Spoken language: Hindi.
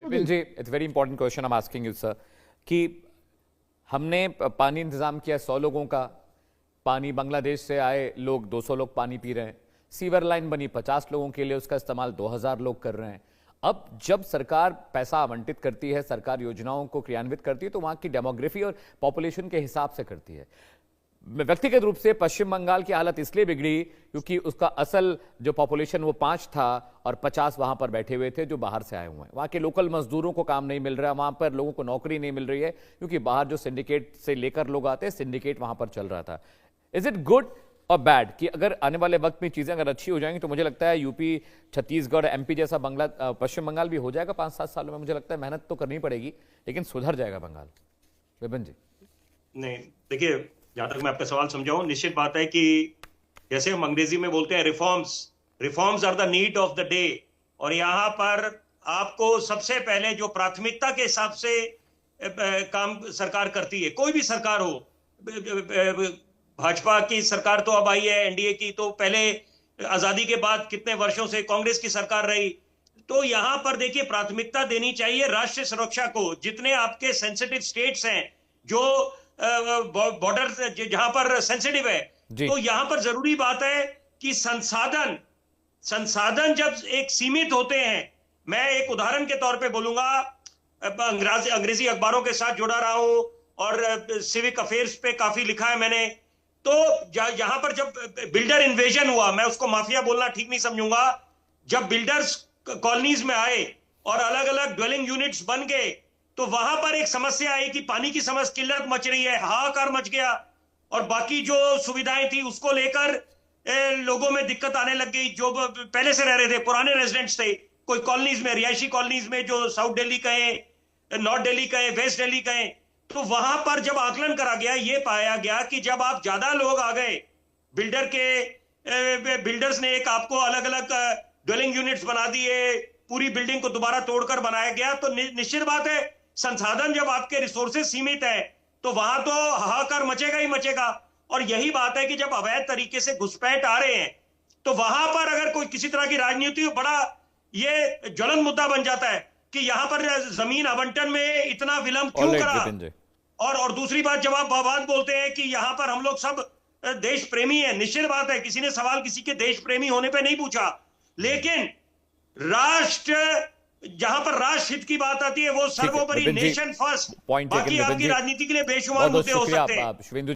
Vipin ji, it's very important question I am asking you sir कि हमने पानी इंतजाम किया 100 लोगों का, पानी बांग्लादेश से आए लोग 200 लोग पानी पी रहे हैं, सीवर लाइन बनी 50 लोगों के लिए, उसका इस्तेमाल 2000 लोग कर रहे हैं। अब जब सरकार पैसा आवंटित करती है, सरकार योजनाओं को क्रियान्वित करती है, तो वहां की डेमोग्राफी और पॉपुलेशन के हिसाब से करती है। व्यक्तिगत रूप से पश्चिम बंगाल की हालत इसलिए बिगड़ी क्योंकि उसका असल जो पॉपुलेशन वो 5 था और 50 वहां पर बैठे हुए थे जो बाहर से आए हुए हैं। वहां के लोकल मजदूरों को काम नहीं मिल रहा है, वहां पर लोगों को नौकरी नहीं मिल रही है क्योंकि बाहर जो सिंडिकेट से लेकर लोग आते हैं, सिंडिकेट वहां पर चल रहा था। इज इट गुड और बैड कि अगर आने वाले वक्त में चीजें अगर अच्छी हो जाएंगी तो मुझे लगता है यूपी, छत्तीसगढ़, एमपी जैसा पश्चिम बंगाल भी हो जाएगा 5-7 सालों में। मुझे लगता है मेहनत तो करनी पड़ेगी लेकिन सुधर जाएगा बंगाल। विपिन जी। नहीं, देखिए, जहां तक मैं आपका सवाल समझाऊं, निश्चित बात है कि जैसे हम अंग्रेजी में बोलते हैं reforms are the need of the day. और यहां पर आपको सबसे पहले जो प्राथमिकता के हिसाब से काम सरकार करती है, कोई भी सरकार हो, भाजपा की सरकार तो अब आई है, एनडीए की तो पहले आजादी के बाद कितने वर्षों से कांग्रेस की सरकार रही। तो यहां पर देखिए, प्राथमिकता देनी चाहिए राष्ट्रीय सुरक्षा को। जितने आपके सेंसिटिव स्टेट्स हैं, जो बॉर्डर जहां पर सेंसिटिव है, तो यहां पर जरूरी बात है कि संसाधन जब एक सीमित होते हैं, मैं एक उदाहरण के तौर पे बोलूंगा, अंग्रेजी अखबारों के साथ जुड़ा रहा हूं और सिविक अफेयर्स पे काफी लिखा है मैंने। तो यहां पर जब बिल्डर इन्वेजन हुआ, मैं उसको माफिया बोलना ठीक नहीं समझूंगा, जब बिल्डर्स कॉलोनीज में आए और अलग अलग ड्वेलिंग यूनिट्स बन गए, तो वहां पर एक समस्या आई कि पानी की समस्या, किल्लत मच रही है, हाहाकार मच गया और बाकी जो सुविधाएं थी उसको लेकर लोगों में दिक्कत आने लग गई। जो पहले से रह रहे थे, पुराने रेजिडेंट्स थे, कोई कॉलोनीज में, रिहायशी कॉलोनीज में, जो साउथ दिल्ली कहे, नॉर्थ दिल्ली कहे, वेस्ट दिल्ली कहे, तो वहां पर जब आकलन करा गया, ये पाया गया कि जब आप ज्यादा लोग आ गए, बिल्डर्स ने एक आपको अलग अलग ड्वेलिंग यूनिट्स बना दिए, पूरी बिल्डिंग को दोबारा तोड़कर बनाया गया, तो निश्चित बात है संसाधन जब आपके रिसोर्सेज सीमित है तो वहां तो हाहाकार मचेगा ही मचेगा। और यही बात है कि जब अवैध तरीके से घुसपैठ आ रहे हैं तो वहां पर अगर कोई किसी तरह की राजनीति हो, बड़ा ये ज्वलंत मुद्दा बन जाता है कि यहां पर जमीन आवंटन में इतना विलंब क्यों करा। और दूसरी बात, जब आप बात बोलते हैं कि यहां पर हम लोग सब देश प्रेमी है, निश्चित बात है, किसी ने सवाल किसी के देश प्रेमी होने पे नहीं पूछा, लेकिन जहां पर राष्ट्र हित की बात आती है वो सर्वोपरि, नेशन फर्स्ट। बाकी आपकी राजनीति के लिए बेशुमार मुद्दे हो सकते हैं।